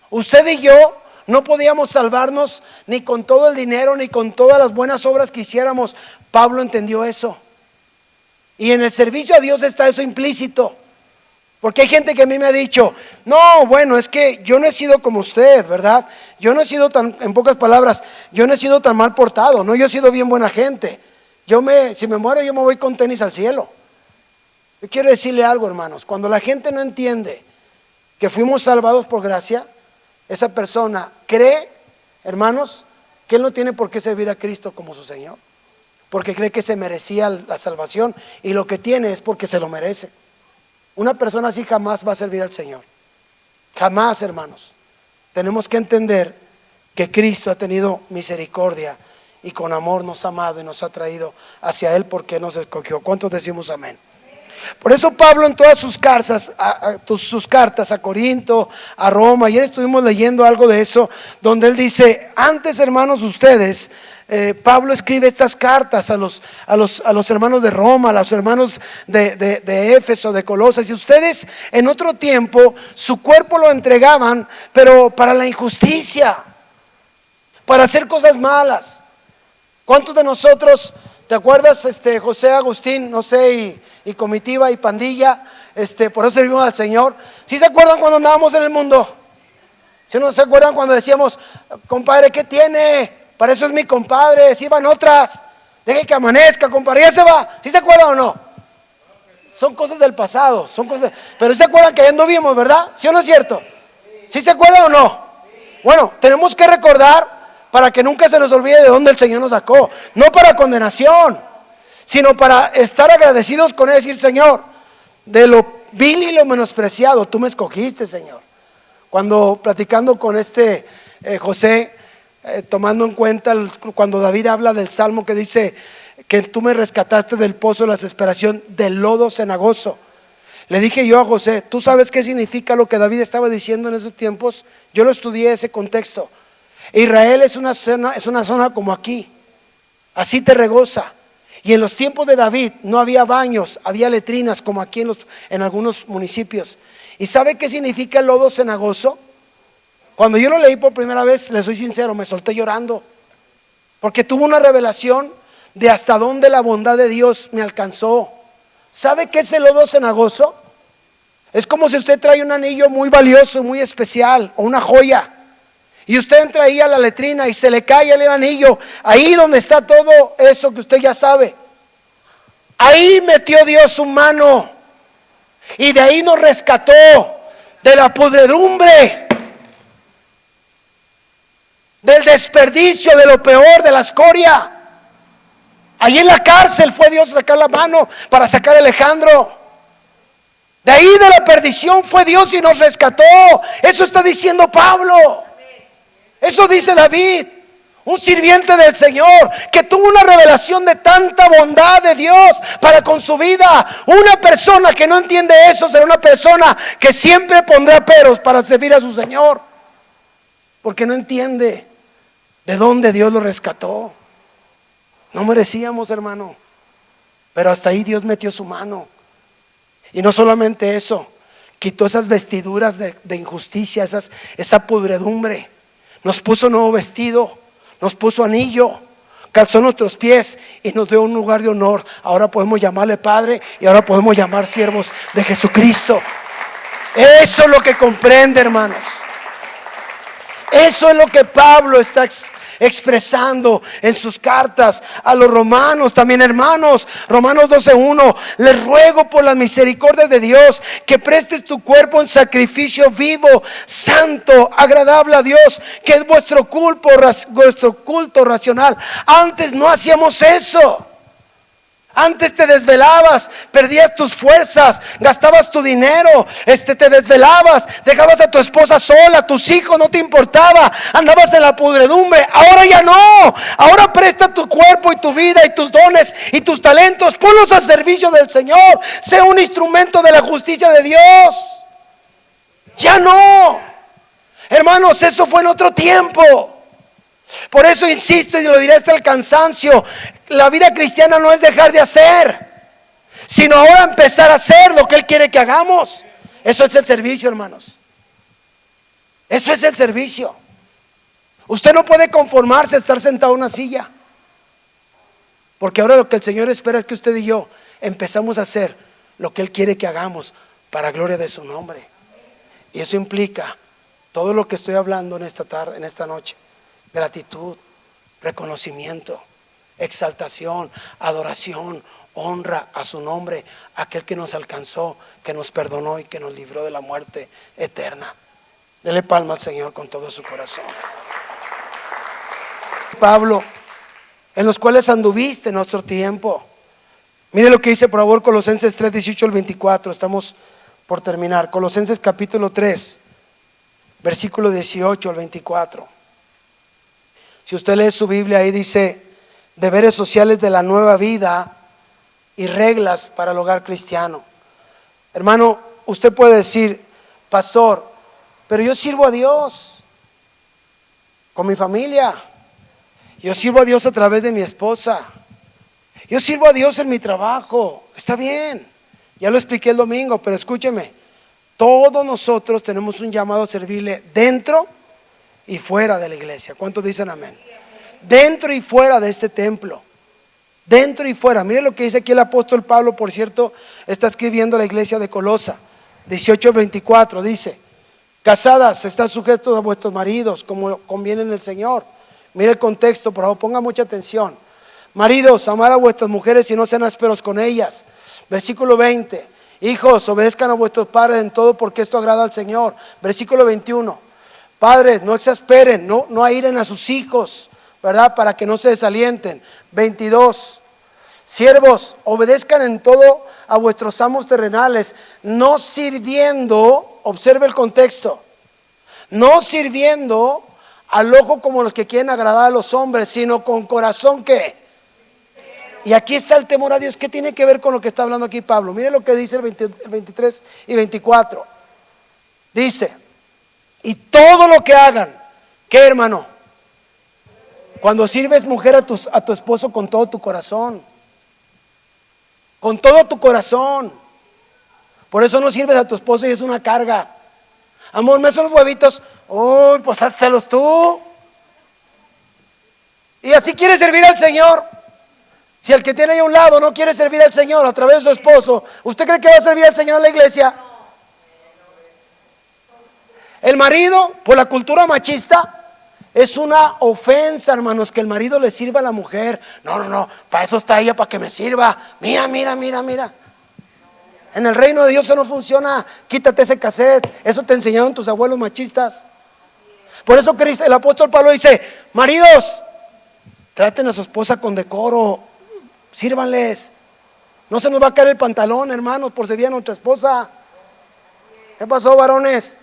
Usted y yo no podíamos salvarnos ni con todo el dinero, ni con todas las buenas obras que hiciéramos. Pablo entendió eso. Y en el servicio a Dios está eso implícito. Porque hay gente que a mí me ha dicho: no, bueno, es que yo no he sido como usted, ¿verdad? Yo no he sido en pocas palabras, yo no he sido tan mal portado, no, yo he sido bien buena gente. Si me muero, yo me voy con tenis al cielo. Yo quiero decirle algo, hermanos: cuando la gente no entiende que fuimos salvados por gracia, esa persona cree, hermanos, que él no tiene por qué servir a Cristo como su Señor, porque cree que se merecía la salvación, y lo que tiene es porque se lo merece. Una persona así jamás va a servir al Señor. Jamás, hermanos. Tenemos que entender que Cristo ha tenido misericordia y con amor nos ha amado y nos ha traído hacia Él porque nos escogió. ¿Cuántos decimos amén? Por eso Pablo en todas sus cartas, sus cartas a Corinto, a Roma, ayer estuvimos leyendo algo de eso, donde él dice, antes hermanos ustedes, Pablo escribe estas cartas a los hermanos de Roma, a los hermanos de Éfeso, de Colosas, y ustedes en otro tiempo su cuerpo lo entregaban, pero para la injusticia, para hacer cosas malas. ¿Cuántos de nosotros, te acuerdas, José Agustín, no sé, y comitiva y pandilla, por eso servimos al Señor? ¿Sí se acuerdan cuando andábamos en el mundo? ¿Sí no se acuerdan cuando decíamos, compadre, ¿qué tiene? Para eso es mi compadre, si van otras, deje que amanezca, compadre, ya se va. ¿Sí se acuerdan o no? Son cosas del pasado, son cosas, pero ¿sí se acuerdan que ya anduvimos, verdad? ¿Sí o no es cierto? ¿Sí se acuerdan o no? Bueno, tenemos que recordar para que nunca se nos olvide de dónde el Señor nos sacó, no para condenación, sino para estar agradecidos con Él, decir, Señor, de lo vil y lo menospreciado, tú me escogiste, Señor. Cuando platicando con José, tomando en cuenta cuando David habla del Salmo que dice que tú me rescataste del pozo de la desesperación, del lodo cenagoso, le dije yo a José, ¿tú sabes qué significa lo que David estaba diciendo en esos tiempos? Yo lo estudié ese contexto. Israel es una zona como aquí, así te regoza. Y en los tiempos de David no había baños, había letrinas como aquí en algunos municipios. ¿Y sabe qué significa el lodo cenagoso? Cuando yo lo leí por primera vez, le soy sincero, me solté llorando, porque tuve una revelación de hasta dónde la bondad de Dios me alcanzó. ¿Sabe qué es el lodo cenagoso? Es como si usted trae un anillo muy valioso, muy especial, o una joya, y usted entra ahí a la letrina y se le cae el anillo, ahí donde está todo eso que usted ya sabe. Ahí metió Dios su mano y de ahí nos rescató de la podredumbre, del desperdicio, de lo peor, de la escoria. Allí en la cárcel fue Dios a sacar la mano para sacar a Alejandro. De ahí de la perdición fue Dios y nos rescató. Eso está diciendo Pablo. Eso dice David, un sirviente del Señor que tuvo una revelación de tanta bondad de Dios para con su vida. Una persona que no entiende eso será una persona que siempre pondrá peros para servir a su Señor, porque no entiende de dónde Dios lo rescató. No merecíamos, hermano, pero hasta ahí Dios metió su mano. Y no solamente eso, quitó esas vestiduras de injusticia, esa pudredumbre. Nos puso nuevo vestido, nos puso anillo, calzó nuestros pies y nos dio un lugar de honor. Ahora podemos llamarle Padre y ahora podemos llamar siervos de Jesucristo. Eso es lo que comprende, hermanos. Eso es lo que Pablo está expresando en sus cartas a los romanos. También, hermanos, Romanos 12:1, les ruego por la misericordia de Dios que prestes tu cuerpo en sacrificio vivo, santo, agradable a Dios, que es vuestro culto racional. Antes no hacíamos eso. Antes te desvelabas, perdías tus fuerzas, gastabas tu dinero, te desvelabas, dejabas a tu esposa sola, a tus hijos, no te importaba, andabas en la pudredumbre. Ahora ya no. Ahora presta tu cuerpo y tu vida y tus dones y tus talentos, ponlos al servicio del Señor. Sé un instrumento de la justicia de Dios. Ya no, hermanos, eso fue en otro tiempo. Por eso insisto y lo diré hasta el cansancio, la vida cristiana no es dejar de hacer, sino ahora empezar a hacer lo que Él quiere que hagamos. Eso es el servicio, hermanos. Eso es el servicio. Usted no puede conformarse a estar sentado en una silla, porque ahora lo que el Señor espera es que usted y yo empezamos a hacer lo que Él quiere que hagamos para gloria de su nombre. Y eso implica todo lo que estoy hablando en esta tarde, en esta noche: gratitud, reconocimiento, exaltación, adoración, honra a su nombre, aquel que nos alcanzó, que nos perdonó y que nos libró de la muerte eterna. Dele palma al Señor con todo su corazón. Pablo, en los cuales anduviste en nuestro tiempo. Mire lo que dice, por favor, Colosenses 3, 18 al 24. Estamos por terminar. Colosenses capítulo 3, versículo 18 al 24. Si usted lee su Biblia, ahí dice: deberes sociales de la nueva vida y reglas para el hogar cristiano. Hermano, usted puede decir, pastor, pero yo sirvo a Dios con mi familia. Yo sirvo a Dios a través de mi esposa. Yo sirvo a Dios en mi trabajo. Está bien, ya lo expliqué el domingo, pero escúcheme. Todos nosotros tenemos un llamado a servirle dentro y fuera de la iglesia. ¿Cuántos dicen amén? Dentro y fuera de este templo. Dentro y fuera. Mire lo que dice aquí el apóstol Pablo, por cierto, está escribiendo a la iglesia de Colosa, 18:24, dice: casadas, estad sujetos a vuestros maridos, como conviene en el Señor. Mire el contexto, por favor, ponga mucha atención. Maridos, amad a vuestras mujeres y no sean ásperos con ellas. Versículo 20. Hijos, obedezcan a vuestros padres en todo, porque esto agrada al Señor. Versículo 21. Padres, no exasperen, no airen a sus hijos, ¿verdad? Para que no se desalienten. 22. Siervos, obedezcan en todo a vuestros amos terrenales, no sirviendo, observe el contexto, no sirviendo al ojo como los que quieren agradar a los hombres, sino con corazón que. Y aquí está el temor a Dios. ¿Qué tiene que ver con lo que está hablando aquí Pablo? Mire lo que dice el 23 y 24. Dice: y todo lo que hagan, ¿qué, hermano? Cuando sirves, mujer, a tu esposo con todo tu corazón. Con todo tu corazón. Por eso no sirves a tu esposo y es una carga. Amor, ¿me hacen los huevitos? Uy, pues háztelos tú. Y así quiere servir al Señor. Si el que tiene ahí a un lado no quiere servir al Señor a través de su esposo, ¿usted cree que va a servir al Señor en la iglesia? El marido, por la cultura machista, es una ofensa, hermanos, que el marido le sirva a la mujer. No, para eso está ella, para que me sirva. Mira. En el reino de Dios eso no funciona. Quítate ese cassette. Eso te enseñaron tus abuelos machistas. Por eso el apóstol Pablo dice: maridos, traten a su esposa con decoro, sírvanles. No se nos va a caer el pantalón, hermanos, por servir a nuestra esposa. ¿Qué pasó, varones?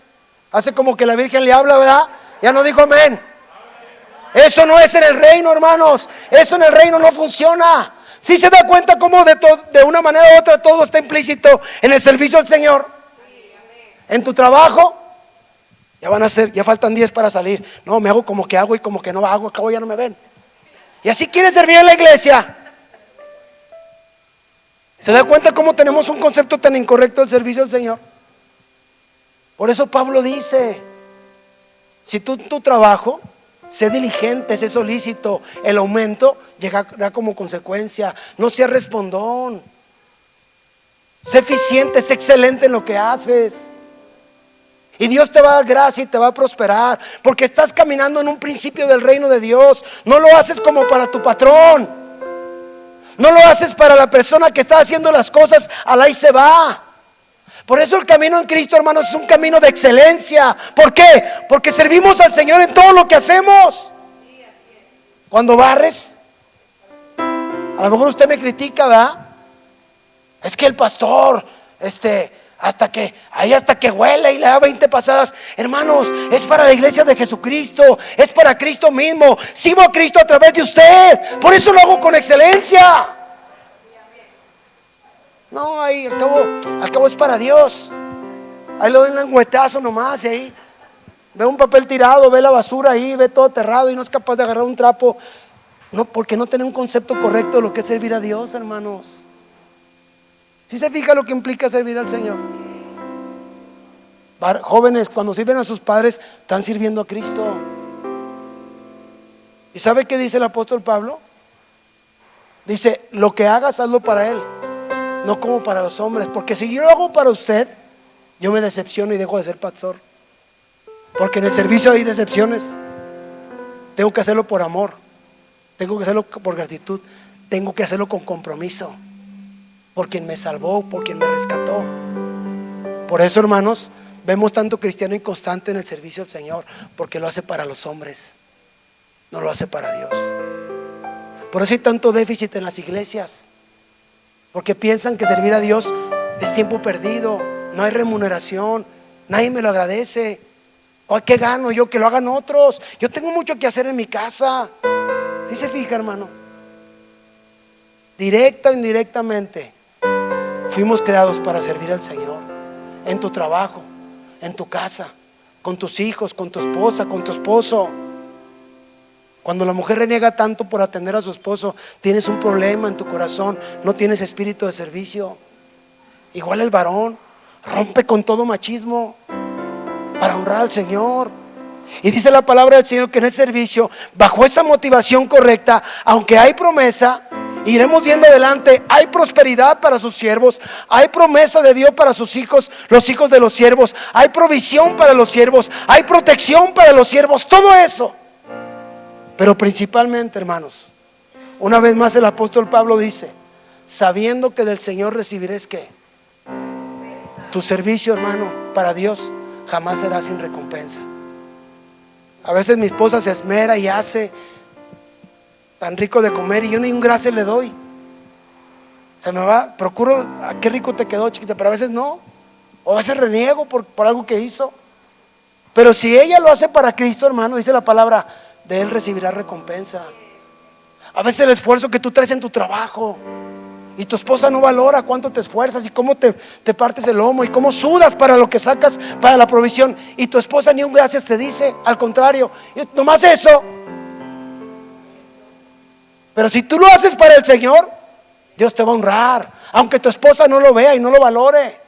Hace como que la Virgen le habla, ¿verdad? Ya no dijo amén. Eso no es en el reino, hermanos. Eso en el reino no funciona. ¿Sí se da cuenta cómo de una manera u otra todo está implícito en el servicio al Señor? En tu trabajo, ya faltan 10 para salir. No, me hago como que hago y como que no hago, acabo ya no me ven. Y así quiere servir en la iglesia. ¿Se da cuenta cómo tenemos un concepto tan incorrecto del servicio al Señor? Por eso Pablo dice: si tu trabajo, sé diligente, sé solícito, el aumento llegará como consecuencia. No seas respondón, sé eficiente, sé excelente en lo que haces. Y Dios te va a dar gracia y te va a prosperar, porque estás caminando en un principio del reino de Dios. No lo haces como para tu patrón, no lo haces para la persona que está haciendo las cosas al ahí se va. Por eso el camino en Cristo, hermanos, es un camino de excelencia. ¿Por qué? Porque servimos al Señor en todo lo que hacemos. Cuando barres, a lo mejor usted me critica, ¿verdad? Es que el pastor, hasta que huele y le da 20 pasadas. Hermanos, es para la iglesia de Jesucristo, es para Cristo mismo. Sirvo a Cristo a través de usted, por eso lo hago con excelencia. No, ahí al cabo es para Dios. Ahí le doy un lengüetazo nomás y ahí ve un papel tirado, ve la basura ahí, ve todo aterrado y no es capaz de agarrar un trapo. No, porque no tiene un concepto correcto de lo que es servir a Dios, hermanos. ¿Sí se fija lo que implica servir al Señor? Jóvenes, cuando sirven a sus padres, están sirviendo a Cristo. ¿Y sabe qué dice el apóstol Pablo? Dice: lo que hagas, hazlo para Él, no como para los hombres. Porque si yo lo hago para usted, yo me decepciono y dejo de ser pastor. Porque en el servicio hay decepciones. Tengo que hacerlo por amor, tengo que hacerlo por gratitud, tengo que hacerlo con compromiso, por quien me salvó, por quien me rescató. Por eso, hermanos, vemos tanto cristiano inconstante en el servicio al Señor, porque lo hace para los hombres, no lo hace para Dios. Por eso hay tanto déficit en las iglesias, porque piensan que servir a Dios es tiempo perdido, no hay remuneración, nadie me lo agradece. ¿Qué gano yo? Que lo hagan otros. Yo tengo mucho que hacer en mi casa. ¿Sí se fija, hermano? Directa o indirectamente fuimos creados para servir al Señor. en tu trabajo, en tu casa, con tus hijos, con tu esposa, con tu esposo. Cuando la mujer reniega tanto por atender a su esposo, tienes un problema en tu corazón, no tienes espíritu de servicio. Igual el varón, rompe con todo machismo para honrar al Señor. Y dice la palabra del Señor que en el servicio, bajo esa motivación correcta, aunque hay promesa, iremos viendo adelante, hay prosperidad para sus siervos, hay promesa de Dios para sus hijos, los hijos de los siervos, hay provisión para los siervos, hay protección para los siervos, todo eso. Pero principalmente, hermanos, una vez más el apóstol Pablo dice, sabiendo que del Señor recibiréis ¿qué? Tu servicio, hermano, para Dios jamás será sin recompensa. A veces mi esposa se esmera y hace tan rico de comer y yo ni un gracias le doy. Se me va, procuro, qué rico te quedó, chiquita, pero a veces no. O a veces reniego por algo que hizo. Pero si ella lo hace para Cristo, hermano, dice la palabra, de Él recibirá recompensa. A veces el esfuerzo que tú traes en tu trabajo y tu esposa no valora cuánto te esfuerzas y cómo te partes el lomo y cómo sudas para lo que sacas para la provisión, y tu esposa ni un gracias te dice, al contrario, nomás eso. Pero si tú lo haces para el Señor, Dios te va a honrar, aunque tu esposa no lo vea y no lo valore.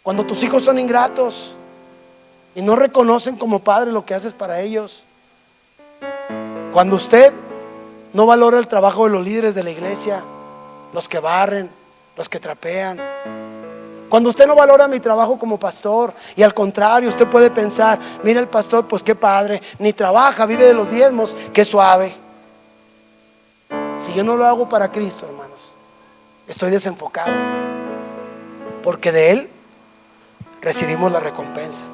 Cuando tus hijos son ingratos y no reconocen como padre lo que haces para ellos, cuando usted no valora el trabajo de los líderes de la iglesia, los que barren, los que trapean, cuando usted no valora mi trabajo como pastor, y al contrario usted puede pensar, mira el pastor, pues qué padre, ni trabaja, vive de los diezmos, qué suave. Si yo no lo hago para Cristo, hermanos, estoy desenfocado, porque de Él recibimos la recompensa,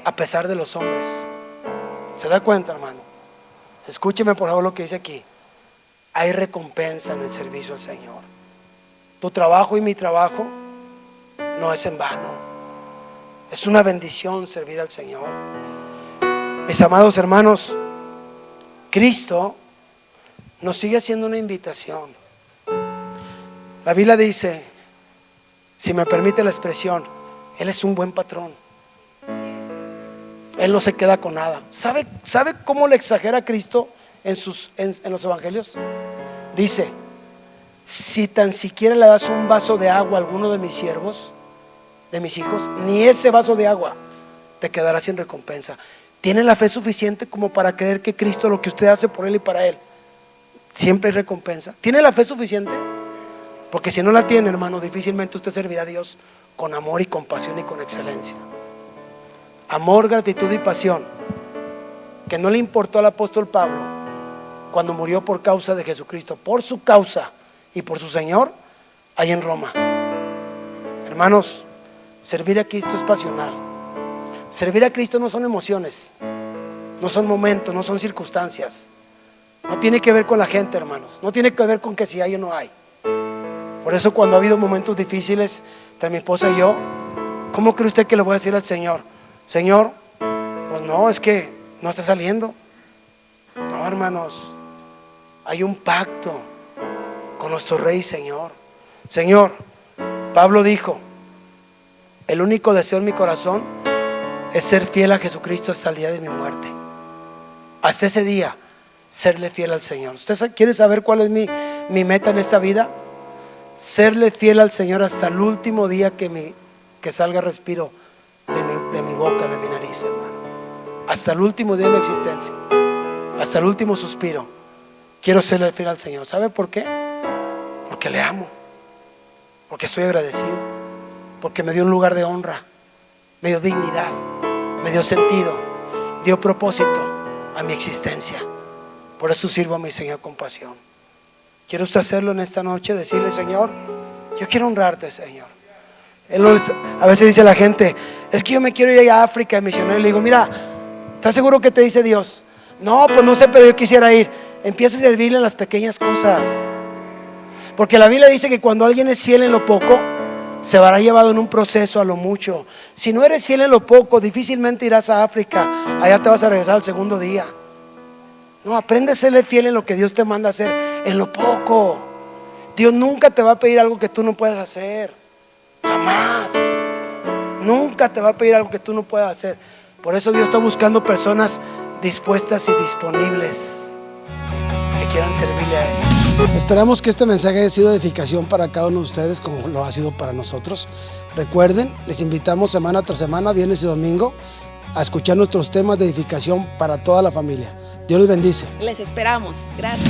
a pesar de los hombres. ¿Se da cuenta, hermano? Escúcheme por favor lo que dice aquí. Hay recompensa en el servicio al Señor. Tu trabajo y mi trabajo no es en vano. Es una bendición servir al Señor. Mis amados hermanos, Cristo nos sigue haciendo una invitación. La Biblia dice, si me permite la expresión, Él es un buen patrón. Él no se queda con nada. ¿Sabe cómo le exagera Cristo en los evangelios? Dice, si tan siquiera le das un vaso de agua a alguno de mis siervos, de mis hijos, ni ese vaso de agua te quedará sin recompensa. ¿Tiene la fe suficiente como para creer que Cristo, lo que usted hace por Él y para Él, siempre hay recompensa? ¿Tiene la fe suficiente? Porque si no la tiene, hermano, difícilmente usted servirá a Dios con amor y compasión y con excelencia. Amor, gratitud y pasión, que no le importó al apóstol Pablo cuando murió por causa de Jesucristo, por su causa y por su Señor, ahí en Roma. Hermanos, servir a Cristo es pasional. Servir a Cristo no son emociones, no son momentos, no son circunstancias. No tiene que ver con la gente, hermanos. No tiene que ver con que si hay o no hay. Por eso cuando ha habido momentos difíciles entre mi esposa y yo, ¿cómo cree usted que le voy a decir al Señor? Señor, pues no, es que no está saliendo. No, hermanos, hay un pacto con nuestro Rey Señor. Señor, Pablo dijo, el único deseo en mi corazón es ser fiel a Jesucristo hasta el día de mi muerte. Hasta ese día, serle fiel al Señor. ¿Usted quiere saber cuál es mi meta en esta vida? Serle fiel al Señor hasta el último día que salga respiro de mi boca, de mi nariz, hermano. Hasta el último día de mi existencia, hasta el último suspiro, quiero serle fiel al Señor. ¿Sabe por qué? Porque le amo, porque estoy agradecido, porque me dio un lugar de honra, me dio dignidad, me dio sentido, dio propósito a mi existencia. Por eso sirvo a mi Señor con pasión. ¿Quiere usted hacerlo en esta noche? Decirle, Señor, yo quiero honrarte, Señor. A veces dice la gente, es que yo me quiero ir a África de misionero. Le digo, mira, ¿estás seguro que te dice Dios? No, pues no sé, pero yo quisiera ir. Empieza a servirle en las pequeñas cosas. Porque la Biblia dice que cuando alguien es fiel en lo poco, se verá llevado en un proceso a lo mucho. Si no eres fiel en lo poco, difícilmente irás a África. Allá te vas a regresar al segundo día. No, aprende a serle fiel en lo que Dios te manda a hacer, en lo poco. Dios nunca te va a pedir algo que tú no puedas hacer. Jamás. Nunca te va a pedir algo que tú no puedas hacer. Por eso Dios está buscando personas dispuestas y disponibles que quieran servirle a Él. Esperamos que este mensaje haya sido de edificación para cada uno de ustedes, como lo ha sido para nosotros. Recuerden, les invitamos semana tras semana, viernes y domingo, a escuchar nuestros temas de edificación para toda la familia. Dios les bendice. Les esperamos. Gracias.